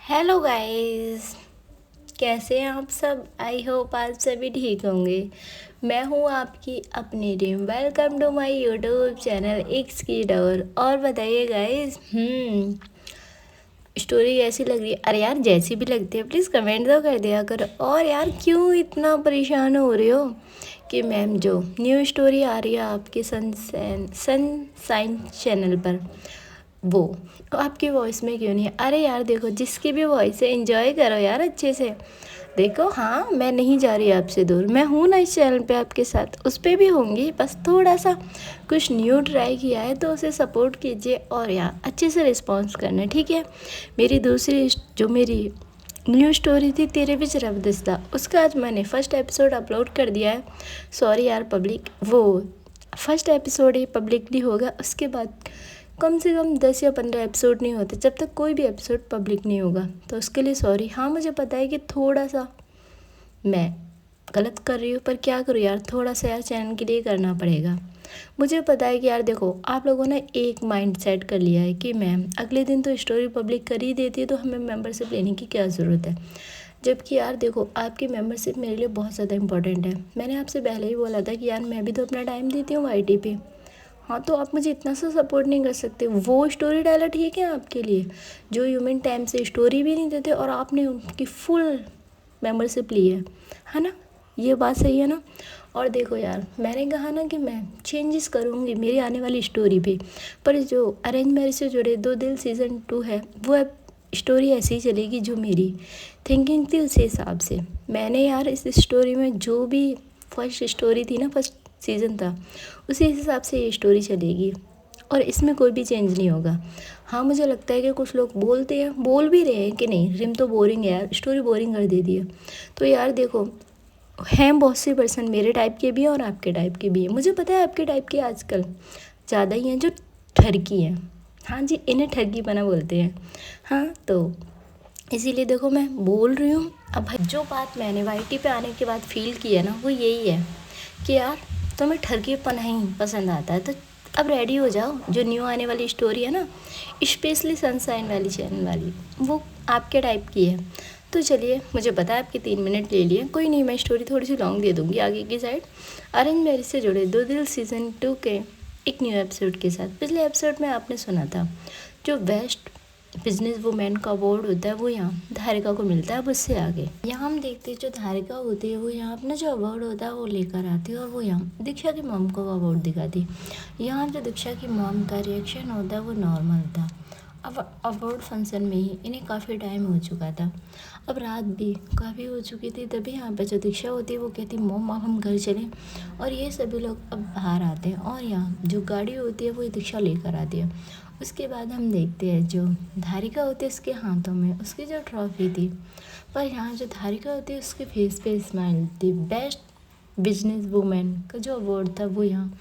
Hello guys. कैसे हैं आप सब? आई होप आप सभी ठीक होंगे। मैं हूँ आपकी अपनी टीम। Welcome to my YouTube channel X की डोर। और बताइए गाइस, स्टोरी कैसी लग रही है? अरे यार, जैसी भी लगती है प्लीज़ कमेंट तो कर दिया करो। और यार, क्यों इतना परेशान हो रहे हो कि मैम जो न्यू स्टोरी आ रही है आपके सनसाइन चैनल पर, वो आपकी वॉइस में क्यों नहीं है? अरे यार देखो, जिसकी भी वॉइस है एंजॉय करो यार अच्छे से। देखो, हाँ, मैं नहीं जा रही आपसे दूर, मैं हूँ ना इस चैनल पे आपके साथ, उस पर भी होंगी। बस थोड़ा सा कुछ न्यू ट्राई किया है तो उसे सपोर्ट कीजिए और यार अच्छे से रिस्पॉन्स करना, ठीक है। मेरी दूसरी जो मेरी न्यू स्टोरी थी तेरे बीच रब दस्ता, उसका आज मैंने फर्स्ट एपिसोड अपलोड कर दिया है। सॉरी यार पब्लिक, वो फर्स्ट एपिसोड ही पब्लिकली होगा, उसके बाद कम से कम 10 या 15 एपिसोड नहीं होते जब तक कोई भी एपिसोड पब्लिक नहीं होगा, तो उसके लिए सॉरी। हाँ, मुझे पता है कि थोड़ा सा मैं गलत कर रही हूँ, पर क्या करूँ यार, थोड़ा सा यार चैनल के लिए करना पड़ेगा। मुझे पता है कि यार देखो, आप लोगों ने एक माइंड सेट कर लिया है कि मैम अगले दिन तो स्टोरी पब्लिक कर ही देती है, तो हमें मेंबरशिप लेने की क्या ज़रूरत है। जबकि यार देखो, आपकी मेंबरशिप मेरे लिए बहुत ज़्यादा इंपॉर्टेंट है। मैंने आपसे पहले ही बोला था कि यार मैं भी तो अपना टाइम देती हूँ वाईटी पे। हाँ, तो आप मुझे इतना सा सपोर्ट नहीं कर सकते? वो स्टोरी डायलर ठीक है आपके लिए, जो ह्यूमन टाइम से स्टोरी भी नहीं देते और आपने उनकी फुल मेंबरशिप ली है ना? ये बात सही है ना? और देखो यार, मैंने कहा ना कि मैं चेंजेस करूँगी मेरी आने वाली स्टोरी पे, पर जो अरेंज मैरिज से जुड़े दो दिल सीज़न 2 है, वो अब स्टोरी ऐसी ही चलेगी जो मेरी थिंकिंग थी उसी हिसाब से। मैंने यार इस स्टोरी में जो भी फर्स्ट स्टोरी थी ना, फर्स्ट सीज़न था, उसी हिसाब से ये स्टोरी चलेगी और इसमें कोई भी चेंज नहीं होगा। हाँ, मुझे लगता है कि कुछ लोग बोल भी रहे हैं कि नहीं रिम तो बोरिंग है यार, स्टोरी बोरिंग कर देती है। तो यार देखो, हैं बहुत से पर्सन मेरे टाइप के भी हैं और आपके टाइप के भी हैं। मुझे पता है आपके टाइप के आजकल ज़्यादा ही हैं जो ठरकी हैं। हाँ जी, इन्हें ठगी बना बोलते हैं। हाँ, तो इसीलिए देखो मैं बोल रही हूँ। अब भाई, जो बात मैंने वाईटी पे आने के बाद फील की है ना, वो यही है कि यार तुम्हें ठरकीपन ही पसंद आता है, तो अब रेडी हो जाओ। जो न्यू आने वाली स्टोरी है ना, स्पेशली सनसाइन वाली चैनल वाली, वो आपके टाइप की है। तो चलिए, मुझे पता है आपके 3 मिनट ले लिए, कोई नहीं, मैं स्टोरी थोड़ी सी लॉन्ग दे दूँगी आगे की साइड। अरेंज मैरिज से जुड़े दो दिल सीज़न 2 के एक न्यू एपिसोड के साथ। पिछले एपिसोड में आपने सुना था जो बेस्ट बिजनेस वुमेन का अवार्ड होता है वो यहाँ धारिका को मिलता है। अब उससे आगे यहाँ हम देखते हैं जो धारिका होती है वो यहाँ अपना जो अवार्ड होता है वो लेकर आती है और वो यहाँ दीक्षा की मॉम को अवार्ड दिखाती है। यहाँ जो दीक्षा की मॉम का रिएक्शन होता है वो नॉर्मल था। अब अवार्ड फंक्शन में ही इन्हें काफ़ी टाइम हो चुका था, अब रात भी काफ़ी हो चुकी थी। तभी यहाँ पे जो दीक्षा होती है वो कहती मॉम अब हम घर चलें, और ये सभी लोग अब बाहर आते हैं और यहाँ जो गाड़ी होती है वो दीक्षा लेकर आती है। उसके बाद हम देखते हैं जो धारिका होती है उसके हाथों में उसकी जो ट्रॉफी थी, पर यहाँ जो धारिका होती है उसके फेस पे स्माइल थी। बेस्ट बिजनेस वूमेन का जो अवार्ड था वो यहाँ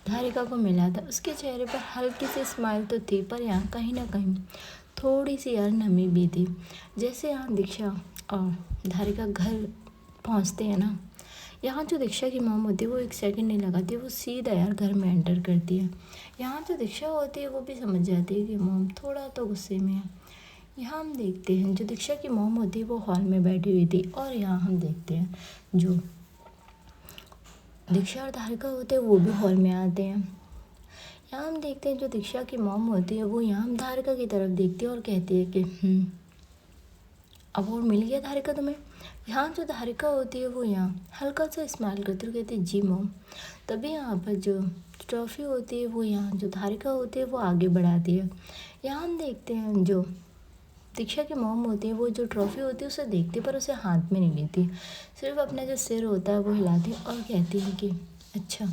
धारिका को मिला था। उसके चेहरे पर हल्की सी स्माइल तो थी, पर यहाँ कहीं ना कहीं थोड़ी सी यार नमी भी थी। जैसे यहाँ दीक्षा और धारिका घर पहुँचते हैं ना, यहाँ जो दीक्षा की मॉम होती है वो एक सेकंड नहीं लगाती, वो सीधा यार घर में एंटर करती है। यहाँ जो दीक्षा होती है वो भी समझ जाती है कि मॉम थोड़ा तो गुस्से में है। यहाँ हम देखते हैं जो दीक्षा की मॉम होती है वो हॉल में बैठी हुई थी, और यहाँ हम देखते हैं जो दीक्षा और धारिका होते हैं वो भी हॉल में आते हैं। यहाँ हम देखते हैं जो दीक्षा की मॉम होती है वो यहाँ धारिका की तरफ देखती है और कहती है कि अवार्ड मिल गया धारिका तुम्हें। यहाँ जो धारिका होती है वो यहाँ हल्का सा स्माइल करती है, कहती है जी मॉम। तभी यहाँ पर जो ट्रॉफी होती है वो यहाँ जो धारिका होती है वो आगे बढ़ाती है। यहाँ हम देखते हैं जो दीक्षा की मॉम होती है वो जो ट्रॉफी होती है उसे देखती है पर उसे हाथ में नहीं लेती, सिर्फ अपना जो सिर होता है वो हिलाती है और कहती है कि अच्छा।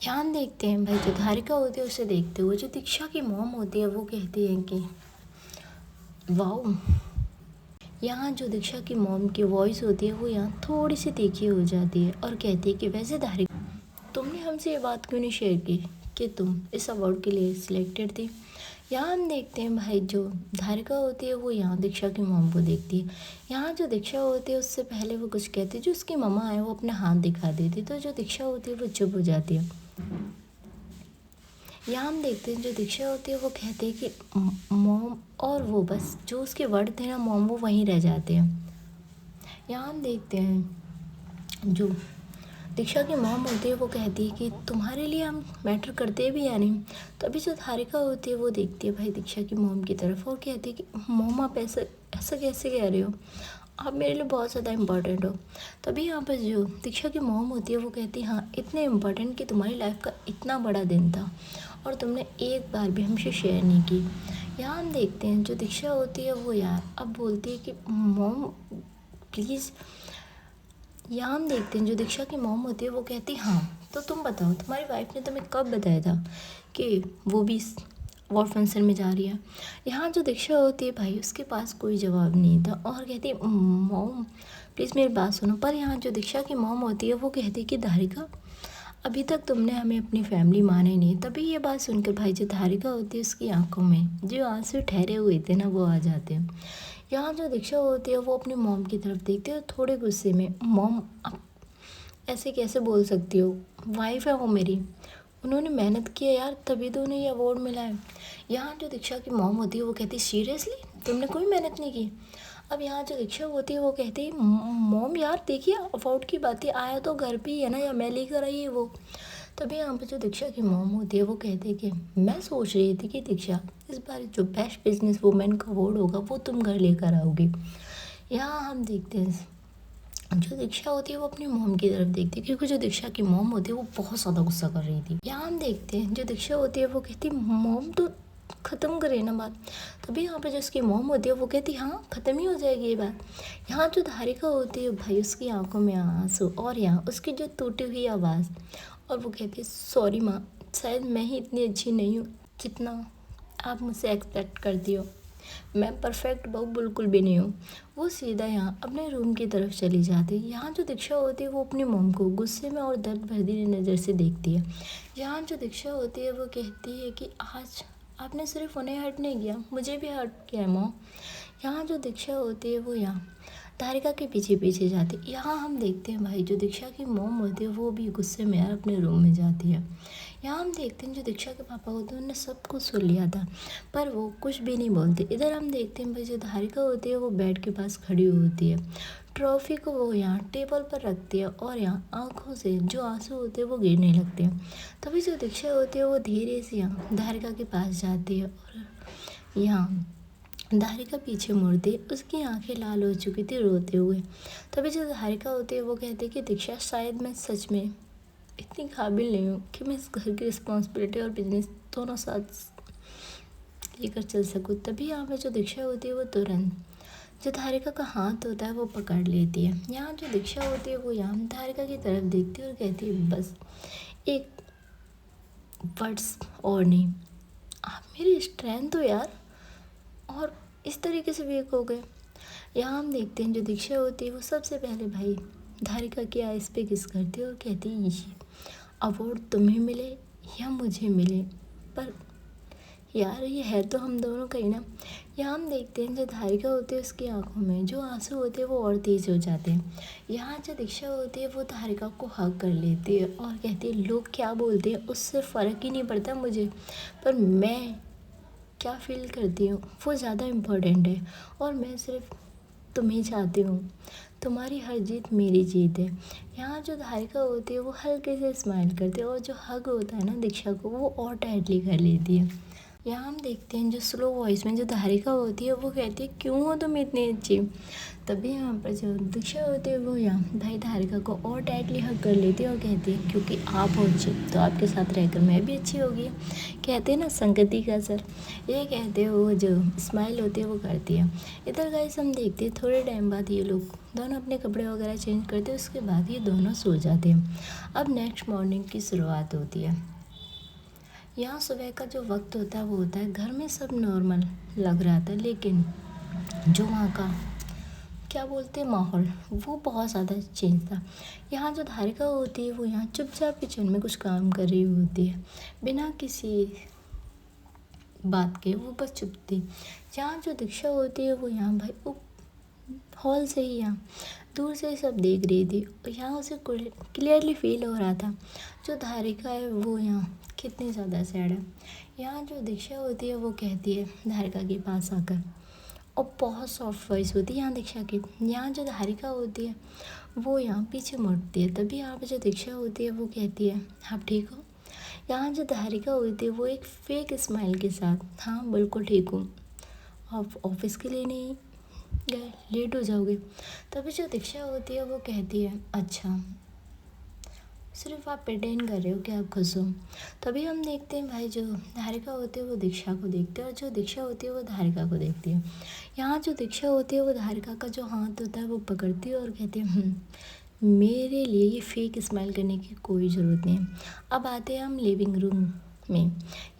यहाँ हम देखते हैं भाई जो धारिका होती है उसे देखते हुए जो दीक्षा की मॉम होती है वो कहती है कि वाओ। यहाँ जो दीक्षा की मॉम की वॉइस होती है वो यहाँ थोड़ी सी तीखी हो जाती है और कहती है कि वैसे धारिका तुमने हमसे ये बात क्यों नहीं शेयर की कि तुम इस अवार्ड के लिए सिलेक्टेड थी। यहाँ हम देखते हैं भाई जो धारिका होती है वो यहाँ दीक्षा की मॉम को देखती है। यहाँ जो दीक्षा होती है उससे पहले वो कुछ कहती है, जो उसकी मम्मा है वो अपना हाथ दिखा देती है, तो जो दीक्षा होती है वो चुप हो जाती है। यहाँ हम देखते हैं जो दीक्षा होती है वो कहती है कि मॉम, और वो बस जो उसके वर्ड थे ना मॉम, वो वहीं रह जाते हैं। यहाँ हम देखते हैं जो दीक्षा की मॉम होती है वो कहती है कि तुम्हारे लिए हम मैटर करते भी या नहीं। तभी जो धारिका होती है वो देखती है भाई दीक्षा की मॉम की तरफ और कहती है कि मॉम आप ऐसा ऐसा कैसे कह रहे हो, आप मेरे लिए बहुत ज़्यादा इम्पोर्टेंट हो। तभी यहाँ पर जो दीक्षा की मॉम होती है वो कहती है हाँ इतने इम्पोर्टेंट कि तुम्हारी लाइफ का इतना बड़ा दिन था और तुमने एक बार भी हमसे शेयर नहीं की। यहाँ हम देखते हैं जो दीक्षा होती है वो यार अब बोलती है कि मॉम प्लीज़। यहाँ हम देखते हैं जो दीक्षा की मॉम होती है वो कहती है हाँ तो तुम बताओ तुम्हारी वाइफ ने तुम्हें कब बताया था कि वो भी अवार्ड फंक्शन में जा रही है। यहाँ जो दीक्षा होती है भाई उसके पास कोई जवाब नहीं था और कहती है मॉम प्लीज़ मेरी बात सुनो। पर यहाँ जो दीक्षा की मॉम होती है वो कहती है कि धारिका अभी तक तुमने हमें अपनी फैमिली माने नहीं। तभी ये बात सुनकर भाई जो धारिका होती है उसकी आंखों में जो आंसू ठहरे हुए थे ना वो आ जाते हैं। यहाँ जो दीक्षा होती है वो अपनी मॉम की तरफ देखती है और थोड़े गुस्से में, मॉम आप ऐसे कैसे बोल सकती हो, वाइफ है वो मेरी, उन्होंने मेहनत की है यार तभी तो उन्हें ये अवार्ड मिला है। यहाँ जो दीक्षा की मॉम होती है वो कहती है सीरियसली तुमने कोई मेहनत नहीं की। अब यहाँ जो दीक्षा होती है वो कहती है मॉम यार देखिए अवार्ड की बातें आया तो घर पे ही है ना, या मैं लेकर आई है वो। तभी यहाँ पे जो दीक्षा की मॉम होती है वो कहती है कि मैं सोच रही थी कि दीक्षा इस बार जो बेस्ट बिजनेस वुमेन का अवार्ड होगा वो तुम घर लेकर आओगी। यहाँ हम देखते हैं जो दीक्षा होती है वो अपनी मॉम की तरफ देखती है क्योंकि जो दीक्षा की मॉम होती है वो बहुत ज़्यादा गुस्सा कर रही थी। यहाँ हम देखते हैं जो दीक्षा होती है वो कहती है मॉम तो ख़त्म करे ना बात। तभी यहाँ पे जो उसकी मॉम होती है वो कहती है हाँ ख़त्म ही हो जाएगी ये बात। यहाँ जो धारिका होती है भाई उसकी आंखों में आंसू और यहाँ उसकी जो टूटी हुई आवाज़ और वो कहती है सॉरी माँ, शायद मैं ही इतनी अच्छी नहीं हूँ जितना आप मुझसे एक्सपेक्ट करती हो, मैं परफेक्ट बहू बिल्कुल भी नहीं हूँ। वो सीधा यहाँ अपने रूम की तरफ चली जाती है। यहाँ जो दीक्षा होती है वो अपनी मॉम को गुस्से में और दर्द भरी नज़र से देखती है। यहाँ जो दीक्षा होती है वो कहती है कि आज आपने सिर्फ उन्हें हर्ट नहीं किया, मुझे भी हर्ट किया है मॉम। यहाँ जो दीक्षा होती है वो यहाँ धारिका के पीछे पीछे जाती है। यहाँ हम देखते हैं भाई जो दीक्षा की मॉम होती है वो भी गुस्से में यार अपने रूम में जाती है। यहाँ हम देखते हैं जो दीक्षा के पापा होते हैं उन्होंने सब कुछ सुन लिया था पर वो कुछ भी नहीं बोलते। इधर हम देखते हैं भाई जो धारिका होती है वो बेड के पास खड़ी होती है, ट्रॉफी को वो यहाँ टेबल पर रखती है और यहाँ आंखों से जो आंसू होते हैं वो गिरने लगते हैं। तभी जो दीक्षा होती है वो धीरे से यहाँ धारिका के पास जाती है और यहाँ धारिका पीछे मुड़ती, उसकी आंखें लाल हो चुकी थी रोते हुए। तभी जो धारिका होती है वो कहती है कि दीक्षा शायद मैं सच में इतनी काबिल नहीं हूँ कि मैं इस घर की रिस्पॉन्सिबिलिटी और बिजनेस दोनों साथ लेकर चल सकूँ। तभी यहाँ पे जो दीक्षा होती है वो तुरंत जो धारिका का हाथ होता है वो पकड़ लेती है। यहाँ जो दीक्षा होती है वो यहाँ धारिका की तरफ देखती है और कहती है बस एक वर्ड्स और नहीं, आप मेरी स्ट्रेंथ हो यार और इस तरीके से वीक हो गए। यहाँ हम देखते हैं जो दीक्षा होती है वो सबसे पहले भाई धारिका की आइस पे किस करती है और कहती है ये अवार्ड तुम्हें मिले या मुझे मिले पर यार ये है तो हम दोनों का ही ना। यहाँ हम देखते हैं जो धारिका होती है उसकी आंखों में जो आंसू होते हैं वो और तेज हो जाते हैं। यहाँ जो दीक्षा होती है वो धारिका को हग कर लेती है और कहती है लोग क्या बोलते हैं उससे फ़र्क ही नहीं पड़ता मुझे, पर मैं क्या फील करती हूँ वो ज़्यादा इम्पोर्टेंट है और मैं सिर्फ तुम्हें चाहती हूँ, तुम्हारी हर जीत मेरी जीत है। यहाँ जो धारिका होती है वो हल्के से स्माइल करती है और जो हग होता है ना दीक्षा को वो और टाइटली कर लेती है। यहाँ हम देखते हैं जो स्लो वॉइस में जो धारिका होती है वो कहती है क्यों हो तुम इतनी अच्छी। तभी यहाँ पर जो दीक्षा होती है वो यहाँ भाई धारिका को और टाइटली हग कर लेती है और कहती है क्योंकि आप हो अच्छी तो आपके साथ रहकर मैं भी अच्छी होगी। कहते हैं ना संगति का असर, ये कहते हैं वो जो स्माइल होती है वो करती है। इधर गाइस हम देखते हैं थोड़े टाइम बाद ये लोग दोनों अपने कपड़े वगैरह चेंज करते हैं, उसके बाद ये दोनों सो जाते हैं। अब नेक्स्ट मॉर्निंग की शुरुआत होती है। यहाँ सुबह का जो वक्त होता है वो होता है घर में सब नॉर्मल लग रहा था लेकिन जो वहाँ का क्या बोलते हैं माहौल वो बहुत ज़्यादा चेंज था। यहाँ जो धारिका होती है वो यहाँ चुपचाप किचन में कुछ काम कर रही होती है बिना किसी बात के, वो बस चुप थी। यहाँ जो दीक्षा होती है वो यहाँ भाई हॉल से ही यहाँ दूर से ही सब देख रही थी और यहाँ उसे क्लियरली फील हो रहा था जो धारिका है वो यहाँ कितनी ज़्यादा सैड है। यहाँ जो दीक्षा होती है वो कहती है धारिका के पास आकर, और बहुत सॉफ्ट वॉइस होती है यहाँ दीक्षा की। यहाँ जो धारिका होती है वो यहाँ पीछे मुड़ती है, तभी यहाँ पे जो दीक्षा होती है वो कहती है आप ठीक हो। यहाँ जो धारिका होती है वो एक फेक स्माइल के साथ, हाँ बिल्कुल ठीक हूँ, आप ऑफिस के लिए नहीं गए, लेट हो जाओगे। तभी जो दीक्षा होती है वो कहती है अच्छा सिर्फ आप प्रिटेंड कर रहे हो कि आप खुश हो। तभी हम देखते हैं भाई जो धारिका होती है वो दीक्षा को देखते हैं और जो दीक्षा होती है वो धारिका को देखती है। यहाँ जो दीक्षा होती है वो धारिका का जो हाथ होता है वो पकड़ती है और कहती है मेरे लिए ये फेक स्माइल करने की कोई ज़रूरत नहीं है। अब आते हैं हम लिविंग रूम में।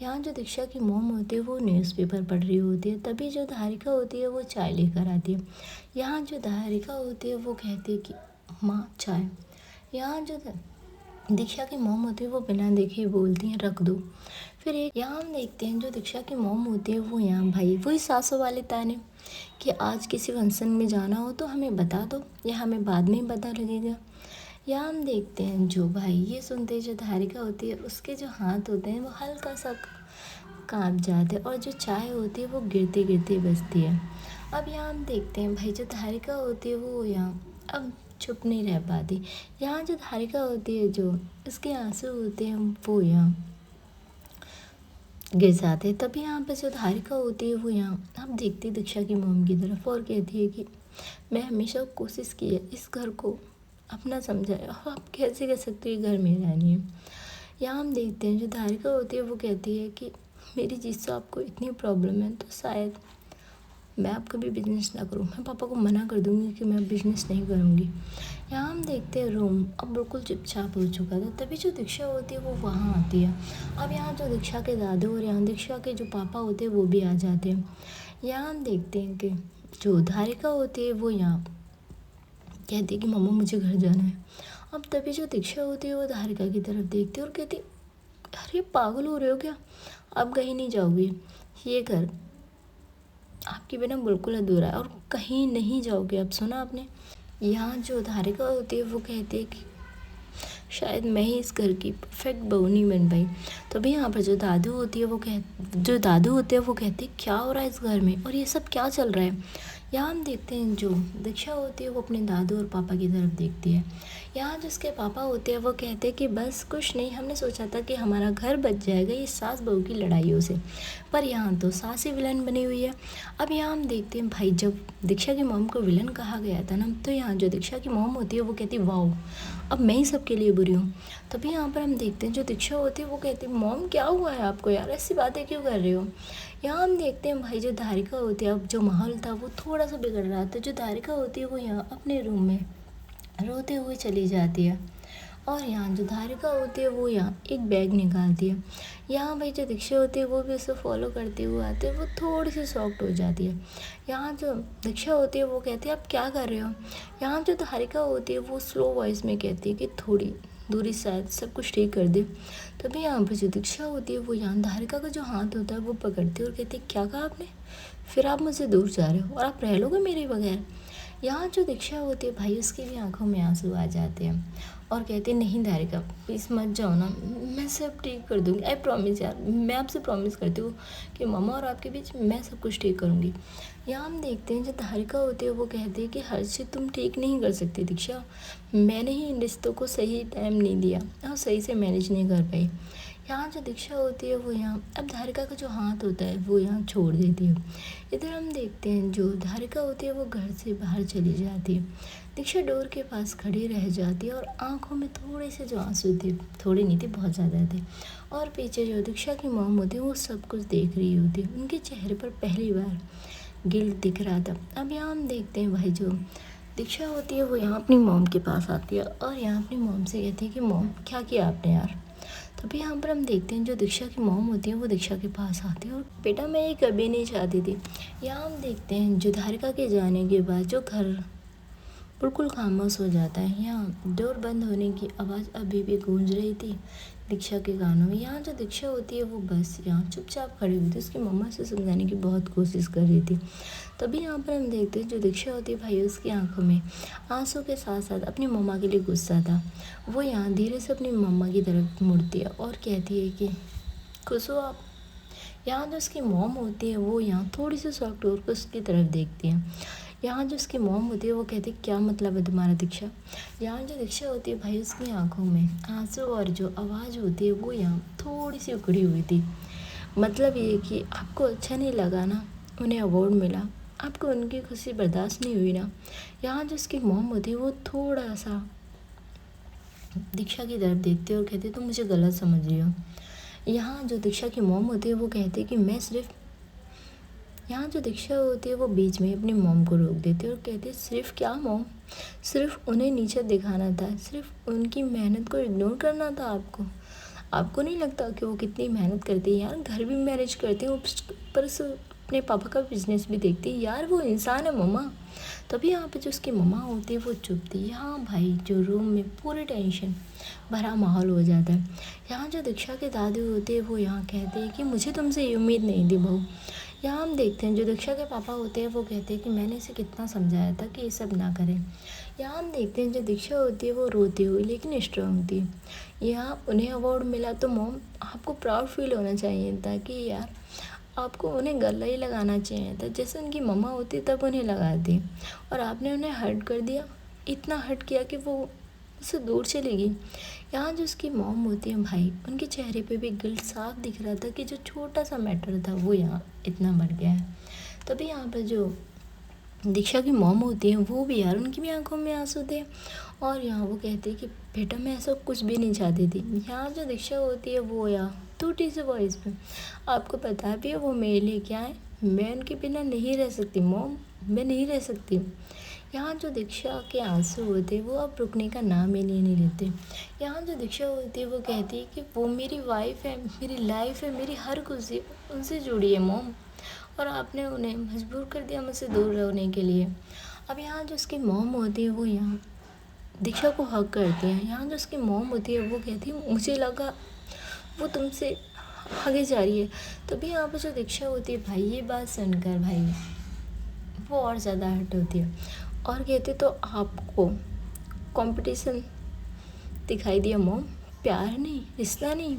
यहाँ जो दीक्षा की मॉम होती है वो न्यूज़पेपर पढ़ रही होती है, तभी जो धारिका होती है वो चाय लेकर आती है। यहाँ जो धारिका होती है वो कहती है कि माँ चाय। यहाँ जो दीक्षा की मॉम होती है वो बिना देखे ही बोलती हैं रख दो। फिर एक यहाँ हम देखते हैं जो दीक्षा की मॉम होती है वो यहाँ भाई वही सासों वाले ताने कि आज किसी फंक्शन में जाना हो तो हमें बता दो या हमें बाद में पता लगेगा। यहाँ हम देखते हैं जो भाई ये सुनते जो धारिका होती है उसके जो हाथ होते हैं वो हल्का सा काँप जाते हैं और जो चाय होती है वो गिरते गिरते बजती है। अब यहाँ हम देखते हैं भाई जो धारिका होती है वो यहाँ अब चुप नहीं रह पाती। यहाँ जो धारिका होती है जो इसके आंसू होते हैं वो यहाँ गिर जाते हैं। तभी यहाँ पे जो धारिका होती है वो यहाँ अब देखती है दीक्षा की मॉम की तरफ और कहती है कि मैं हमेशा कोशिश की है इस घर को अपना समझा है, आप कैसे कह सकते हो ये घर मेरा नहीं है। यहाँ हम देखते हैं जो धारिका होती है वो कहती है कि मेरी चीज़ से आपको इतनी प्रॉब्लम है तो शायद मैं अब कभी बिजनेस ना करूँ, मैं पापा को मना कर दूँगी कि मैं बिजनेस नहीं करूँगी। यहाँ हम देखते हैं रूम अब बिल्कुल चुपचाप हो चुका था, तभी जो दीक्षा होती है वो वहाँ आती है। अब यहाँ जो दीक्षा के दादू और यहाँ दीक्षा के जो पापा होते हैं वो भी आ जाते हैं। यहाँ हम देखते हैं कि जो धारिका होती है वो यहाँ कहती है कि मम्मा मुझे घर जाना है। अब तभी जो दीक्षा होती है वो धारिका की तरफ देखती है और कहती अरे पागल हो रहे हो क्या, अब कहीं नहीं जाओगे, ये घर आपके बिना बिल्कुल अधूरा है और कहीं नहीं जाओगे। अब सुना आपने। यहाँ जो धारिका होती है वो कहती है कि शायद मैं ही इस घर की परफेक्ट बहू नहीं बन पाई। तभी यहाँ पर जो दादू होती है वो कहते हैं क्या हो रहा है इस घर में और ये सब क्या चल रहा है। यहाँ हम देखते हैं जो दीक्षा होती है वो अपने दादू और पापा की तरफ देखती है। यहाँ जिसके पापा होते हैं वो कहते हैं कि बस कुछ नहीं, हमने सोचा था कि हमारा घर बच जाएगा ये सास बहू की लड़ाइयों से, पर यहाँ तो सास ही विलन बनी हुई है। अब यहाँ हम देखते हैं भाई जब दीक्षा की मॉम को विलन कहा गया था ना, तो यहाँ जो दीक्षा की मॉम होती है वो कहती है वाओ अब मैं ही सबके लिए बुरी हूँ। तभी यहाँ पर हम देखते हैं जो दीक्षा होती है वो कहती है मॉम क्या हुआ है आपको यार, ऐसी बातें क्यों कर रहे हो। यहाँ हम देखते हैं भाई जो धारिका होती है अब जो माहौल था वो थोड़ा सा बिगड़ रहा था। जो धारिका होती है वो यहाँ अपने रूम में रोते हुए चली जाती है और यहाँ जो धारिका होती है वो यहाँ एक बैग निकालती है। यहाँ भाई जो दीक्षा होती है वो भी उसे फॉलो करते हुए आते हैं, वो थोड़ी सी शॉक्ड हो जाती है। यहाँ जो दीक्षा होती है वो कहती है आप क्या कर रहे हो। यहाँ जो धारिका होती है वो स्लो वॉइस में कहती है कि थोड़ी दूरी शायद सब कुछ ठीक कर दे। तभी यहाँ पर जो दीक्षा होती है वो यहाँ धारिका का जो हाथ होता है वो पकड़ती है और कहती है क्या कहा आपने, फिर आप मुझसे दूर जा रहे हो और आप रह लोगे मेरे बगैर। यहाँ जो दीक्षा होती है भाई उसकी भी आंखों में आंसू आ जाते हैं और कहते हैं नहीं धारिका प्लीज़ मत जाओ ना, मैं सब ठीक कर दूँगी, आई प्रॉमिस यार, मैं आपसे प्रॉमिस करती हूँ कि मम्मा और आपके बीच मैं सब कुछ ठीक करूँगी। यहाँ हम देखते हैं जो धारिका होती है वो कहती है कि हर चीज़ तुम ठीक नहीं कर सकती दीक्षा, मैंने ही इन रिश्तों को सही टाइम नहीं दिया और सही से मैनेज नहीं कर पाई। यहाँ जो दीक्षा होती है वो यहाँ अब धारिका का जो हाथ होता है वो यहाँ छोड़ देती है। इधर हम देखते हैं जो धारिका होती है वो घर से बाहर चली जाती है। दीक्षा डोर के पास खड़ी रह जाती है और आंखों में थोड़े से जो आंसू थे, थोड़े नहीं थे बहुत ज़्यादा थे, और पीछे जो दीक्षा की मॉम होती है वो सब कुछ देख रही होती है। उनके चेहरे पर पहली बार गिल्ट दिख रहा था। अब यहाँ हम देखते हैं भाई जो दीक्षा होती है वो यहाँ अपनी मॉम के पास आती है और यहाँ अपनी मॉम से कहती है कि मॉम क्या किया आपने यार। तभी यहाँ पर हम देखते हैं जो दीक्षा की मॉम होती है वो दीक्षा के पास आती है और बेटा मैं ये कभी नहीं चाहती थी। यहाँ हम देखते हैं जो धारिका के जाने के बाद जो घर बिल्कुल खामोश हो जाता है। यहाँ डोर बंद होने की आवाज़ अभी भी गूंज रही थी दीक्षा के कानों में। यहाँ जो दीक्षा होती है वो बस यहाँ चुपचाप खड़ी हुई थी, उसकी मम्मा से समझाने की बहुत कोशिश कर रही थी। तभी यहाँ पर हम देखते हैं जो दीक्षा होती है भाई, उसकी आंखों में आंसू के साथ साथ अपनी मम्मा के लिए गुस्सा था। वो यहाँ धीरे से अपनी मम्मा की तरफ मुड़ती है और कहती है कि खुश हो आप। यहाँ जो उसकी मॉम होती है वो यहाँ थोड़ी सी सॉफ्ट होकर उसकी तरफ देखती है। यहाँ जो उसकी मॉम होती है वो कहती है क्या मतलब है तुम्हारा दीक्षा। यहाँ जो दीक्षा होती है भाई, उसकी आंखों में आंसू और जो आवाज़ होती है वो यहाँ थोड़ी सी उखड़ी हुई थी। मतलब ये कि आपको अच्छा नहीं लगा ना, उन्हें अवार्ड मिला, आपको उनकी खुशी बर्दाश्त नहीं हुई ना। यहाँ जो उसकी मॉम होती है वो थोड़ा सा दीक्षा की तरफ देखती है और कहती है तुम मुझे गलत समझ रही हो। यहाँ जो दीक्षा की मॉम होती है वो कहती है कि मैं सिर्फ, यहाँ जो दीक्षा होती है वो बीच में अपनी मॉम को रोक देती है और कहती है सिर्फ क्या मॉम, सिर्फ उन्हें नीचे दिखाना था, सिर्फ उनकी मेहनत को इग्नोर करना था आपको। आपको नहीं लगता कि वो कितनी मेहनत करती है यार, घर भी मैनेज करती है, पर अपने पापा का बिजनेस भी देखती है यार, वो इंसान है मम्मा। तभी यहाँ पे जो उसकी मम्मा होती है वो चुप थी। यहाँ भाई जो रूम में पूरी टेंशन भरा माहौल हो जाता है। यहाँ जो दीक्षा के दादी होते हैं वो यहाँ कहते हैं कि मुझे तुमसे ये उम्मीद नहीं थी बहू। यहाँ हम देखते हैं जो दीक्षा के पापा होते हैं वो कहते हैं कि मैंने इसे कितना समझाया था कि ये सब ना करें। यहाँ हम देखते हैं जो दीक्षा होती है वो रोती हुई लेकिन स्ट्रांग थी। यहाँ उन्हें अवार्ड मिला तो मॉम आपको प्राउड फील होना चाहिए था कि यार आपको उन्हें गला ही लगाना चाहिए था, जैसे उनकी मम्मा होती तब उन्हें लगाती, और आपने उन्हें हर्ट कर दिया, इतना हर्ट किया कि वो उससे दूर चली गई। यहाँ जो उसकी मॉम होती है भाई, उनके चेहरे पे भी गिल्ट साफ दिख रहा था कि जो छोटा सा मैटर था वो यहाँ इतना बढ़ गया है। तभी यहाँ पर जो दीक्षा की मॉम होती हैं वो भी यार, उनकी भी आंखों में आंसू थे और यहाँ वो कहती है कि बेटा मैं ऐसा कुछ भी नहीं चाहती थी। यहाँ जो दीक्षा होती है वो यहाँ टूटी सी वॉइस में आपको पता भी है वो मेरे लिए क्या है, मैं उनके बिना नहीं रह सकती मॉम, मैं नहीं रह सकती। यहाँ जो दीक्षा के आंसू होते वो अब रुकने का नाम ही नहीं लेते। यहाँ जो दीक्षा होती है वो कहती है कि वो मेरी वाइफ है, मेरी लाइफ है, मेरी हर खुशी उनसे जुड़ी है मॉम, और आपने उन्हें मजबूर कर दिया मुझसे दूर रहने के लिए। अब यहाँ जो उसकी मॉम होती है वो यहाँ दीक्षा को हक करती है। यहाँ जो उसकी मॉम होती है वो कहती है मुझे लगा वो तुमसे आगे जा रही है। तभी यहाँ पर जो दीक्षा होती है भाई, ये बात सुनकर भाई वो और ज़्यादा हर्ट होती है और कहते तो आपको कंपटीशन दिखाई दिया मॉम, प्यार नहीं, रिश्ता नहीं।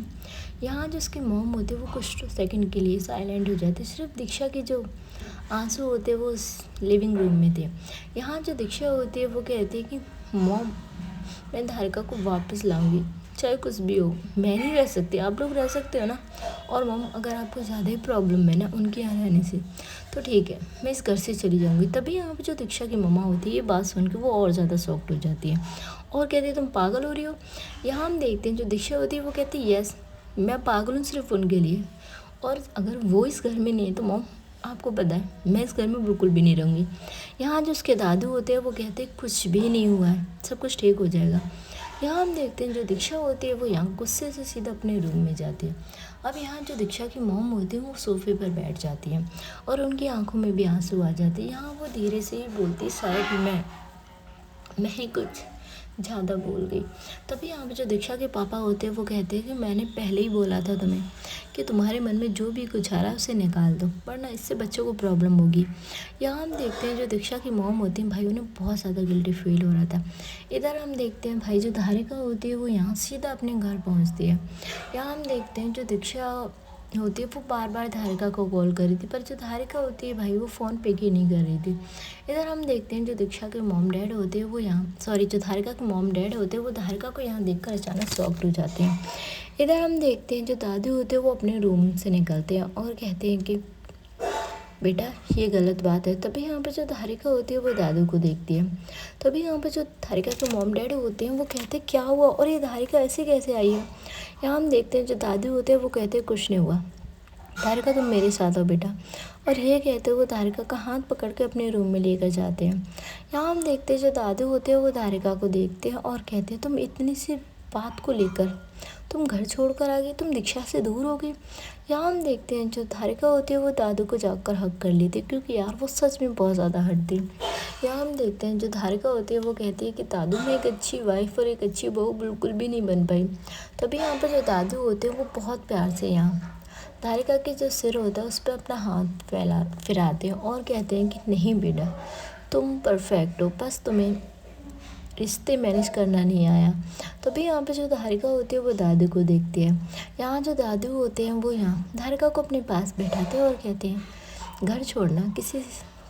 यहाँ जो उसकी मॉम होती है वो कुछ सेकंड के लिए साइलेंट हो जाती है। सिर्फ दीक्षा के जो आंसू होते वो उस लिविंग रूम में थे। यहाँ जो दीक्षा होती है वो कहती है कि मॉम मैं धारिका को वापस लाऊंगी, चाहे कुछ भी हो, मैं नहीं रह सकती, आप लोग रह सकते हो ना। और मॉम अगर आपको ज़्यादा ही प्रॉब्लम है ना उनके यहाँ रहने से तो ठीक है, मैं इस घर से चली जाऊँगी। तभी यहाँ पर जो दीक्षा की मम्मा होती है ये बात सुन के वो और ज़्यादा शॉक्ड हो जाती है और कहती है तुम पागल हो रही हो। यहाँ हम देखते हैं जो दीक्षा होती है वो कहती है यस मैं पागल हूँ सिर्फ उनके लिए, और अगर वो इस घर में नहीं है तो मॉम आपको पता है मैं इस घर में बिल्कुल भी नहीं रहूँगी। यहाँ जो उसके दादू होते हैं वो कहते हैं कुछ भी नहीं हुआ है, सब कुछ ठीक हो जाएगा। यहाँ हम देखते हैं जो दीक्षा होती है वो यहाँ गुस्से से सीधा अपने रूम में जाती है। अब यहाँ जो दीक्षा की मॉम होती है वो सोफे पर बैठ जाती है और उनकी आंखों में भी आंसू आ जाते हैं। यहाँ वो धीरे से ही बोलती शायद मैं ही कुछ ज़्यादा बोल गई। तभी यहाँ पे जो दीक्षा के पापा होते हैं वो कहते हैं कि मैंने पहले ही बोला था तुम्हें कि तुम्हारे मन में जो भी कुछ आ रहा है उसे निकाल दो, वरना इससे बच्चों को प्रॉब्लम होगी। यहाँ हम देखते हैं जो दीक्षा की मॉम होती है भाई उन्हें बहुत ज़्यादा गिल्टी फील हो रहा था। इधर हम देखते हैं भाई जो धारिका होती है वो यहाँ सीधा अपने घर पहुँचती है। यहाँ हम देखते हैं जो दीक्षा होती है वो बार बार धारिका को कॉल कर रही थी, पर जो धारिका होती है भाई वो फ़ोन पिक ही नहीं कर रही थी। इधर हम देखते हैं जो दीक्षा के मॉम डैड होते हैं वो यहाँ जो धारिका के मॉम डैड होते हैं वो धारिका को यहाँ देखकर अचानक शॉक्ड हो जाते हैं। इधर हम देखते हैं जो दादू होते हैं वो अपने रूम से निकलते हैं और कहते हैं कि बेटा ये गलत बात है। तभी यहाँ पर जो धारिका होती है वो दादू को देखती है। तभी यहाँ पर जो धारिका के मॉम डैड होते हैं वो कहते हैं क्या हुआ और ये धारिका ऐसे कैसे आई है। यहाँ हम देखते हैं जो दादू होते हैं वो कहते हैं कुछ नहीं हुआ, धारिका तुम मेरे साथ हो बेटा, और ये कहते हुए धारिका का हाथ पकड़ के अपने रूम में लेकर जाते हैं। यहाँ हम देखते हैं जो दादू होते हैं वो धारिका को देखते हैं और कहते हैं तुम इतनी सी बात को लेकर तुम घर छोड़कर आ गई, तुम दीक्षा से दूर हो गई। यहाँ हम देखते हैं जो धारिका होती है वो दादू को जाकर हक कर लेती है, क्योंकि यार वो सच में बहुत ज़्यादा हट थी। यहाँ हम देखते हैं जो धारिका होती है वो कहती है कि दादू मैं एक अच्छी वाइफ और एक अच्छी बहू बिल्कुल भी नहीं बन पाई। तभी यहाँ पर जो दादू होते हैं वो बहुत प्यार से यहाँ धारिका के जो सिर होता है उस पर अपना हाथ फिराते हैं और कहते हैं कि नहीं बेटा, तुम परफेक्ट हो, बस तुम्हें रिश्ते मैनेज करना नहीं आया। तभी यहाँ पे जो धारिका होती है वो दादू को देखती है। यहाँ जो दादू होते हैं वो यहाँ धारिका को अपने पास बैठाते हैं और कहते हैं घर छोड़ना किसी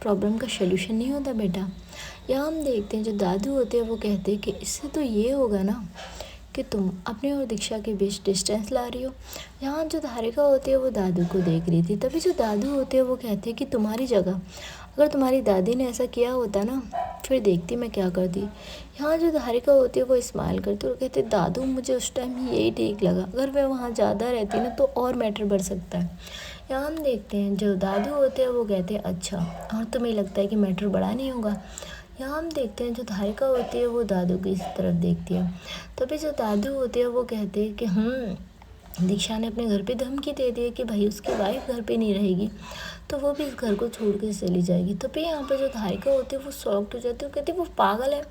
प्रॉब्लम का सलूशन नहीं होता बेटा। यहाँ हम देखते हैं जो दादू होते हैं वो कहते हैं कि इससे तो ये होगा ना कि तुम अपने और दीक्षा के बीच डिस्टेंस ला रही हो। यहाँ जो धारिका होती है वो दादू को देख रही थी। तभी जो दादू होते हैं वो कहते हैं कि तुम्हारी जगह अगर तुम्हारी दादी ने ऐसा किया होता ना, फिर देखती मैं क्या करती। यहाँ जो धारिका होती है वो स्माइल करती है और कहती है दादू मुझे उस टाइम यही ठीक लगा, अगर मैं वहाँ ज़्यादा रहती ना तो और मैटर बढ़ सकता है। यहाँ हम देखते हैं जो दादू होते हैं वो कहते हैं अच्छा, और तुम्हें लगता है कि मैटर बड़ा नहीं होगा। यहाँ हम देखते हैं जो धारिका होती है वो दादू की तरफ देखती है। तभी जो दादू होते हैं वो कहते हैं कि दीक्षा ने अपने घर पे धमकी दे दी है कि भाई उसकी वाइफ घर पे नहीं रहेगी तो वो भी इस घर को छोड़ के चली जाएगी। तभी यहाँ पे जो धारिका होती है वो शॉक्ड हो जाती है, वो कहती है वो पागल है।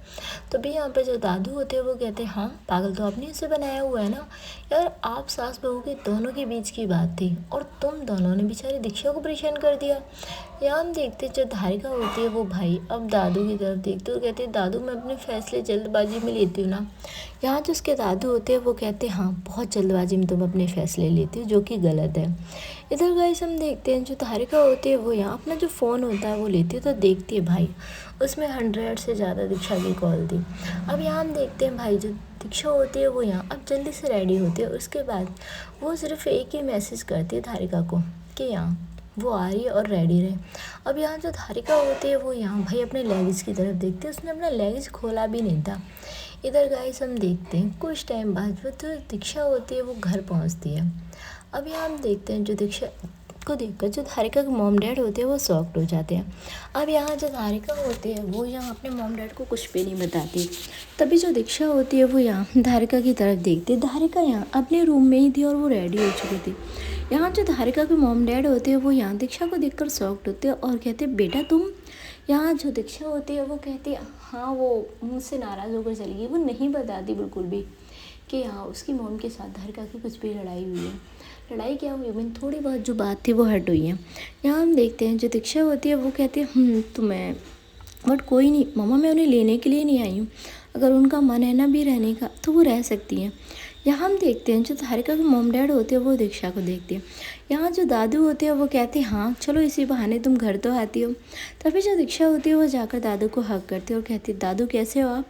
तभी यहाँ पे जो दादू होते हैं वो कहते हैं हाँ पागल तो आपने इसे बनाया हुआ है ना यार, आप सास बहू के दोनों के बीच की बात थी और तुम दोनों ने बेचारी दीक्षा को परेशान कर दिया। यहाँ हम देखते जो धारिका होती है वो भाई अब दादू की तरफ देखते हो, कहते हैं दादू मैं अपने फैसले जल्दबाजी में लेती हूँ ना। यहाँ जो उसके दादू होते हैं वो कहते हैं हाँ बहुत जल्दबाजी में तुम अपने फैसले लेती हो जो कि गलत है। इधर गाइस हम देखते हैं जो धारिका होती है वो यहाँ अपना जो फ़ोन होता है वो लेती है तो देखती है भाई उसमें 100 से ज़्यादा दीक्षा की कॉल थी। अब यहाँ हम देखते हैं भाई जो दीक्षा होती है वो यहाँ अब जल्दी से रेडी होती है। उसके बाद वो सिर्फ एक ही मैसेज करती है धारिका को कि यहाँ वो आ रही है और रेडी रहे। अब यहाँ जो धारिका होती है वो यहाँ भाई अपने लगेज की तरफ देखती है, उसने अपना लगेज खोला भी नहीं था। इधर गाइस हम देखते हैं कुछ टाइम बाद वो जो दीक्षा होती है वो घर पहुँचती है। अब यहाँ हम देखते हैं जो दीक्षा को देखकर जो धारिका के मॉम डैड होते हैं वो शॉक्ड हो जाते हैं। अब यहाँ जो धारिका होती है वो यहाँ अपने मॉम डैड को कुछ भी नहीं बताती। तभी जो दीक्षा होती है वो यहाँ धारिका की तरफ देखती है। धारिका यहाँ अपने रूम में ही थी और वो रेडी हो चुकी थी। यहाँ जो धारिका के मॉम डैड होते हैं वो यहाँ दीक्षा को देखकर शॉक्ड होते हैं और कहते हैं बेटा तुम। यहाँ जो दीक्षा होती है वो कहती है हाँ वो मुझसे नाराज़ होकर चली गई, वो नहीं बताती बिल्कुल भी कि हाँ उसकी मॉम के साथ धारिका की कुछ भी लड़ाई हुई है। लड़ाई क्या हुई मीन थोड़ी बहुत जो बात थी वो हट हुई है। यहाँ हम देखते हैं जो दीक्षा होती है वो कहती है तो मैं बट कोई नहीं मामा, मैं उन्हें लेने के लिए नहीं आई हूँ, अगर उनका मन है ना भी रहने का तो वो रह सकती हैं। यहाँ हम देखते हैं जो धारिका के मॉम डैड होते हैं वो दीक्षा को देखते हैं। यहाँ जो दादू होते हैं वो कहते हैं हाँ चलो इसी बहाने तुम घर तो आती हो। तभी जो दीक्षा होती है वो जाकर दादू को हक करती है और कहती है दादू कैसे हो आप।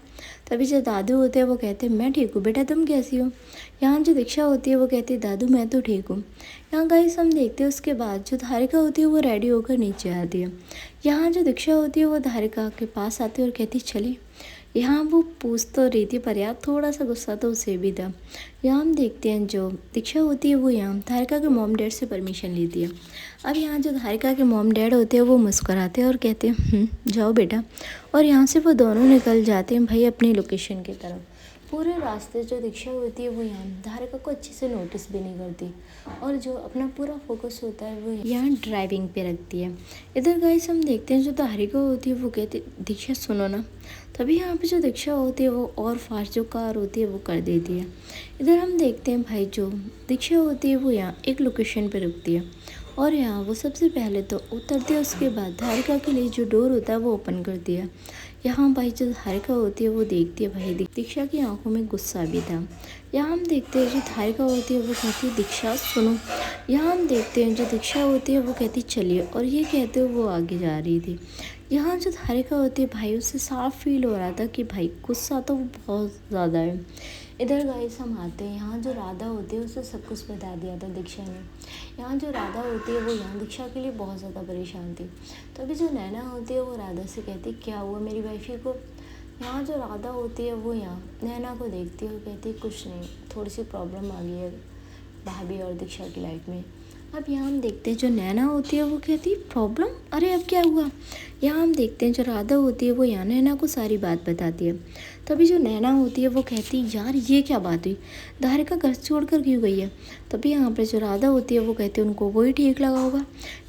तभी जो दादू होते हैं वो कहते हैं मैं ठीक हूँ बेटा, तुम कैसी हो। यहाँ जो दीक्षा होती है वो कहती है दादू मैं तो ठीक हूँ। यहाँ गाइस हम देखते हैं उसके बाद जो धारिका होती है वो रेडी होकर नीचे आती है। यहाँ जो दीक्षा होती है वो धारिका के पास आती है और कहती है चले। यहाँ वो पूछ तो रही थी पर यार थोड़ा सा गुस्सा तो उसे भी था। यहाँ हम देखते हैं जो दीक्षा होती है वो यहाँ धारिका के मॉम डैड से परमिशन लेती है। अब यहाँ जो धारिका के मॉम डैड होते हैं वो मुस्कुराते हैं और कहते हैं जाओ बेटा, और यहाँ से वो दोनों निकल जाते हैं भाई अपनी लोकेशन की तरफ। पूरे रास्ते जो दीक्षा होती है वो यहाँ धारिका को अच्छे से नोटिस भी नहीं करती और जो अपना पूरा फोकस होता है वो यहाँ ड्राइविंग पे रखती है। इधर गाइस हम देखते हैं जो धारिका होती है वो कहती है दीक्षा सुनो ना। तभी यहाँ पे जो दीक्षा होती है वो और फास्ट जो कार होती है वो कर देती है। इधर हम देखते हैं भाई जो दीक्षा होती है वो यहाँ एक लोकेशन पे रुकती है और यहाँ वो सबसे पहले तो उतरती है, उसके बाद धारिका के लिए जो डोर होता है वो ओपन करती है। यहाँ भाई जो धारिका होती है वो देखती है भाई दीक्षा की आंखों में गुस्सा भी था। यहाँ हम देखते हैं जो धारिका होती है वो कहती है दीक्षा सुनो। यहाँ हम देखते हैं जो दीक्षा होती है वो कहती चलिए, और ये कहते हुए वो आगे जा रही थी। यहाँ जो धारिका होती है भाई उससे साफ फील हो रहा था कि भाई गुस्सा तो बहुत ज़्यादा है। इधर गाइस हम आते हैं यहाँ जो राधा होती है उसे सब कुछ बता दिया था दीक्षा ने। यहाँ जो राधा होती है वो यहाँ दीक्षा के लिए बहुत ज़्यादा परेशान थी। तभी जो नैना होती है वो राधा से कहती है क्या हुआ मेरी वाइफी को। यहाँ जो राधा होती है वो यहाँ नैना को देखती है और कहती है कुछ नहीं, थोड़ी सी प्रॉब्लम आ गई है भाभी और दीक्षा की लाइफ में। अब यहाँ हम देखते हैं जो नैना होती है वो कहती है प्रॉब्लम, अरे अब क्या हुआ। यहाँ हम देखते हैं जो राधा होती है वो यहाँ नैना को सारी बात बताती है। तभी जो नैना होती है वो कहती है यार ये क्या बात हुई, धारिका घर छोड़कर क्यों गई है। तभी यहाँ पे जो राधा होती है वो कहती है उनको वही ठीक लगा होगा।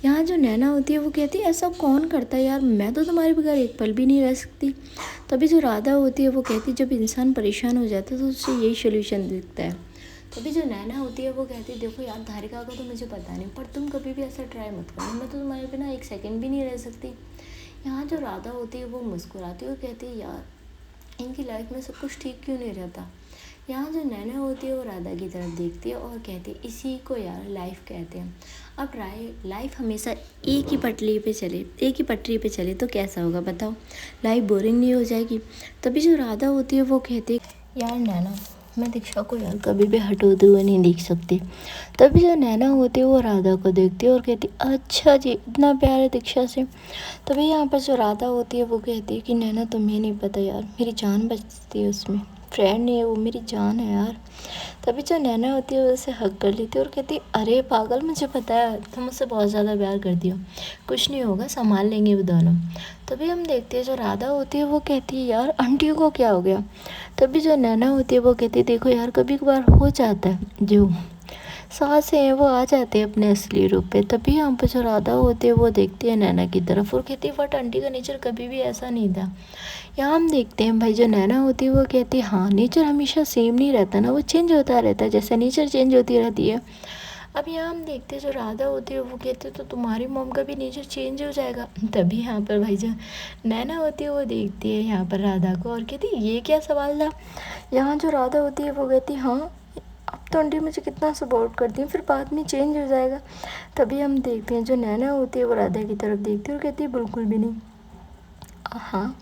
यहाँ जो नैना होती है वो कहती है ऐसा कौन करता है यार, मैं तो तुम्हारे बगैर एक पल भी नहीं रह सकती। तभी जो राधा होती है वो कहती है जब इंसान परेशान हो जाता है तो उससे यही सोल्यूशन दिखता है। तभी जो नैना होती है वो कहती है देखो यार धारिका का तो मुझे पता नहीं, पर तुम कभी भी ऐसा ट्राई मत करना, मैं तो तुम्हारे बिना एक सेकंड भी नहीं रह सकती। यहाँ जो राधा होती है वो मुस्कुराती है और कहती है यार इनकी लाइफ में सब कुछ ठीक क्यों नहीं रहता। यहाँ जो नैना होती है वो राधा की तरफ देखती है और कहती है इसी को यार लाइफ कहते हैं। अब लाइफ हमेशा एक ही पटरी पे चले तो कैसा होगा बताओ, लाइफ बोरिंग नहीं हो जाएगी। तभी जो राधा होती है वो कहती है यार नैना मैं दीक्षा को यार कभी भी हटोते हुए नहीं देख सकती। तभी जो नैना होती है वो राधा को देखती है और कहती है अच्छा जी इतना प्यार है दीक्षा से। तभी यहाँ पर जो राधा होती है वो कहती है कि नैना तुम्हें नहीं पता यार, मेरी जान बचती है उसमें, फ्रेंड नहीं है वो, मेरी जान है यार। तभी जो नैना होती है वो उसे हक कर लेती है और कहती है अरे पागल मुझे पता है तुम मुझसे बहुत ज़्यादा प्यार करती हो, कुछ नहीं होगा संभाल लेंगे वो दोनों। तभी हम देखते हैं जो राधा होती है वो कहती है यार आंटी को क्या हो गया। तभी जो नैना होती है वो कहती है देखो यार कभी कभार हो जाता है, जो सांसें हैं वो आ जाते हैं अपने असली रूप पे। तभी यहाँ पे जो राधा होती है वो देखती है नैना की तरफ और कहती है बट आंटी का नेचर कभी भी ऐसा नहीं था। यहाँ हम देखते हैं भाई जो नैना होती है वो कहती है हाँ नेचर हमेशा सेम नहीं रहता ना, वो चेंज होता रहता है जैसे नेचर चेंज होती रहती है। अब यहाँ हम देखते हैं जो राधा होती है वो कहते हैं तो तुम्हारी मॉम का भी नेचर चेंज हो जाएगा। तभी यहाँ पर भाई जो नैना होती है वो देखती है यहाँ पर राधा को और कहती है ये क्या सवाल था। यहाँ जो राधा होती है वो कहती है हाँ अब तो आंटी मुझे कितना सपोर्ट करती हैं, फिर बाद में चेंज हो जाएगा। तभी हम देखते हैं जो नैना होती है वो राधा की तरफ देखती है और कहती है बिल्कुल भी नहीं, हाँ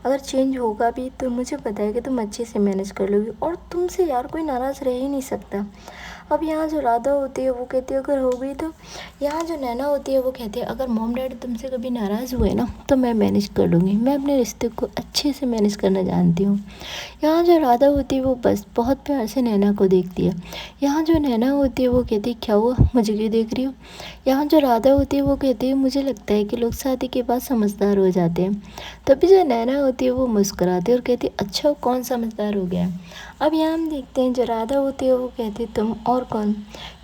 अगर चेंज होगा भी तो मुझे पता है कि तुम अच्छे से मैनेज कर लोगी और तुमसे यार कोई नाराज़ रह ही नहीं सकता। अब यहाँ जो राधा होती है वो कहती है अगर हो गई तो। यहाँ जो नैना होती है वो कहती है अगर मॉम डैडी तुमसे कभी नाराज़ हुए ना तो मैं मैनेज कर लूँगी, मैं अपने रिश्ते को अच्छे से मैनेज करना जानती हूँ। यहाँ जो राधा होती है वो बस बहुत प्यार से नैना को देखती है। यहाँ जो नैना होती है वो कहती है क्या हुआ मुझे क्यों देख रही हो। यहाँ जो राधा होती है वो कहती है मुझे लगता है कि लोग शादी के बाद समझदार हो जाते हैं। तभी जो नैना होती है वो मुस्कुराती है और कहती है अच्छा कौन समझदार हो गया। अब यहाँ हम देखते हैं जो राधा होती है वो कहती है तुम और कौन।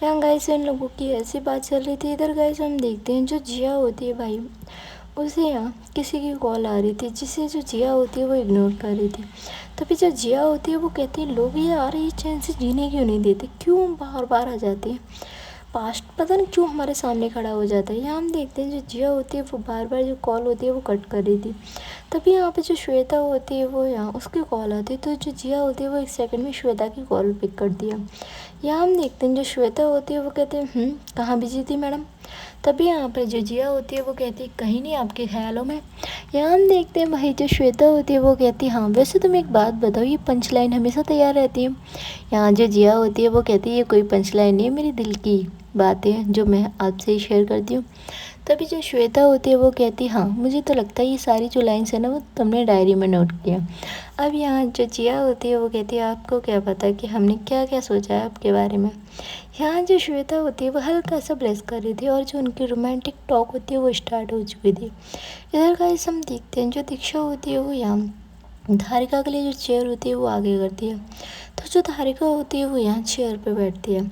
यहाँ गाइस इन लोगों की ऐसी बात चल रही थी। इधर गाइस हम देखते हैं जो जिया होती है भाई उसे यहाँ किसी की कॉल आ रही थी जिसे जो जिया होती है वो इग्नोर कर रही थी। तभी जो जिया होती है वो कहती है लोग ये आ रही चैन से जीने क्यों नहीं देते, क्यों बार बार आ जाती है, पास्ट पता नहीं क्यों हमारे सामने खड़ा हो जाता है। यहाँ हम देखते हैं जो जिया होती है वो बार बार जो कॉल होती है वो कट कर रही थी। तभी यहाँ पे जो श्वेता होती है वो यहाँ उसकी कॉल आती है तो जो जिया होती है वो एक सेकंड में श्वेता की कॉल पिक करती है। यहाँ हम देखते हैं जो श्वेता होती है वो कहते हैं कहाँ बिजी थी मैडम। तभी यहाँ पर जो जिया होती है वो कहती है कहीं नहीं आपके ख्यालों में। यहाँ हम देखते हैं भाई जो श्वेता होती है वो कहती है हाँ वैसे तुम एक बात बताओ ये पंच लाइन हमेशा तैयार रहती है। यहाँ जो जिया होती है वो कहती है ये कोई पंच लाइन नहीं है, मेरी दिल की बातें जो मैं आपसे ही शेयर करती हूँ। तभी जो श्वेता होती है वो कहती है हाँ मुझे तो लगता है ये सारी जो लाइन्स है ना वो तुमने डायरी में नोट किया। अब यहाँ जो जिया होती है वो कहती है आपको क्या पता कि हमने क्या क्या सोचा है आपके बारे में। यहाँ जो श्वेता होती है वो हल्का सा ब्लेस कर रही थी और जो उनकी रोमांटिक टॉक होती है वो स्टार्ट हो चुकी थी। इधर गाइस हम देखते हैं जो दीक्षा होती है वो यहाँ धारिका के लिए जो चेयर होती है वो आगे करती है। तो जो धारिका होती है वो यहाँ चेयर पर बैठती है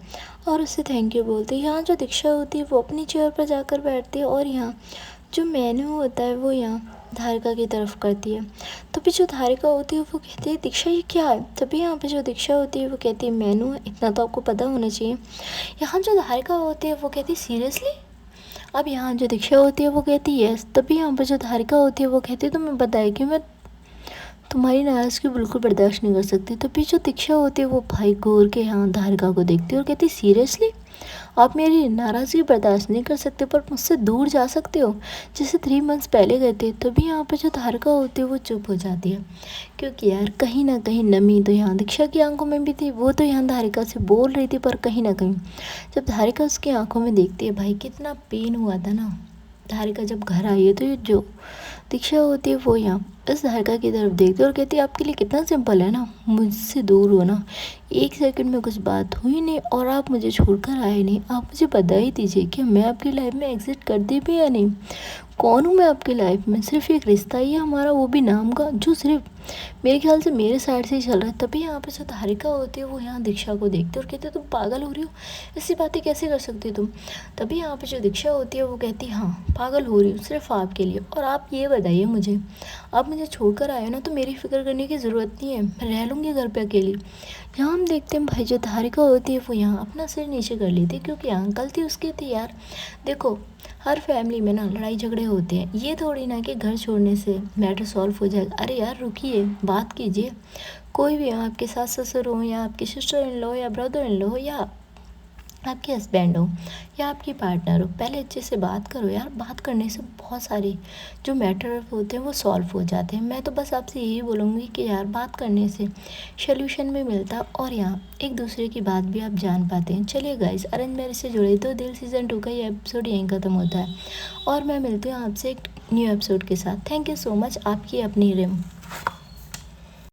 और उससे थैंक यू बोलती है। यहाँ जो दीक्षा होती है वो अपनी चेयर पर जाकर बैठती है और यहाँ जो मेन्यू होता है वो यहाँ धारिका की तरफ करती है। तभी जो धारिका होती है वो कहती है दीक्षा ये क्या है। तभी यहाँ पे जो दीक्षा होती है वो कहती है मेनू है, इतना तो आपको पता होना चाहिए। यहाँ जो धारिका होती है वो कहती है सीरियसली। अब यहाँ जो दीक्षा होती है वो कहती है यस। तभी यहाँ पर जो धारिका होती है वो कहती है तुम्हें पता है कि मैं तुम्हारी नाराज़गी बिल्कुल बर्दाश्त नहीं कर सकती। तभी जो दीक्षा होती है वो भाई घूर के यहाँ धारिका को देखती है और कहती है सीरियसली आप मेरी नाराज़गी बर्दाश्त नहीं कर सकते पर मुझसे दूर जा सकते हो जैसे 3 मंथ्स पहले गए थे। तभी यहाँ पे जो धारिका होती है वो चुप हो जाती है क्योंकि यार कहीं ना कहीं नमी तो यहाँ दीक्षा की आंखों में भी थी। वो तो यहाँ धारिका से बोल रही थी पर कहीं ना कहीं जब धारिका उसकी आंखों में देखती है भाई कितना पेन हुआ था ना। धारिका जब घर आई है तो ये जो दीक्षा होती है वो यहाँ बस हारिका की तरफ देखती और कहती आपके लिए कितना सिंपल है ना, मुझसे दूर हो ना, 1 सेकंड में कुछ बात हुई नहीं और आप मुझे छोड़कर आए नहीं। आप मुझे बता ही दीजिए कि मैं आपकी लाइफ में एग्जिट कर दी भी या नहीं। कौन हूँ मैं आपकी लाइफ में? सिर्फ एक रिश्ता ही है हमारा, वो भी नाम का, जो सिर्फ मेरे ख्याल से मेरे साइड से ही चल रहा है। तभी यहाँ पे जो धारिका होती है वो यहाँ दीक्षा को देखती है और कहती है तुम पागल हो रही हो, ऐसी बातें कैसे कर सकती हो तुम। तभी यहाँ पे जो दीक्षा होती है वो कहती है हाँ पागल हो रही हूँ सिर्फ आपके लिए। और आप ये बताइए मुझे, आप मुझे छोड़कर आए हो ना, तो मेरी फिक्र करने की ज़रूरत नहीं है, मैं रह लूँगी घर पे अकेली। यहाँ हम देखते हैं भाई जो धारिका होती है वो यहाँ अपना सिर नीचे कर लेती है, क्योंकि यहाँ गलती उसकी थी यार। देखो हर फैमिली में ना लड़ाई झगड़े होते हैं, ये थोड़ी ना कि घर छोड़ने से मैटर सॉल्व हो जाएगा। अरे यार रुकिए, बात कीजिए। कोई भी हो, आपके सास ससुर हो या आपके सिस्टर इन लॉ या ब्रदर इन लॉ हो या आपके हस्बैंड हो या आपकी पार्टनर हो, पहले अच्छे से बात करो यार। बात करने से बहुत सारे जो मैटर होते हैं वो सॉल्व हो जाते हैं। मैं तो बस आपसे यही बोलूँगी कि यार बात करने से सोल्यूशन भी मिलता है और यहाँ एक दूसरे की बात भी आप जान पाते हैं। चलिए गाइस, अरेंज मैरिज से जुड़े तो दिल सीज़न 2 का ये एपिसोड यहीं ख़त्म होता है और मैं मिलती हूँ आपसे एक न्यू एपिसोड के साथ। Thank you so much. आपकी अपनी रिम।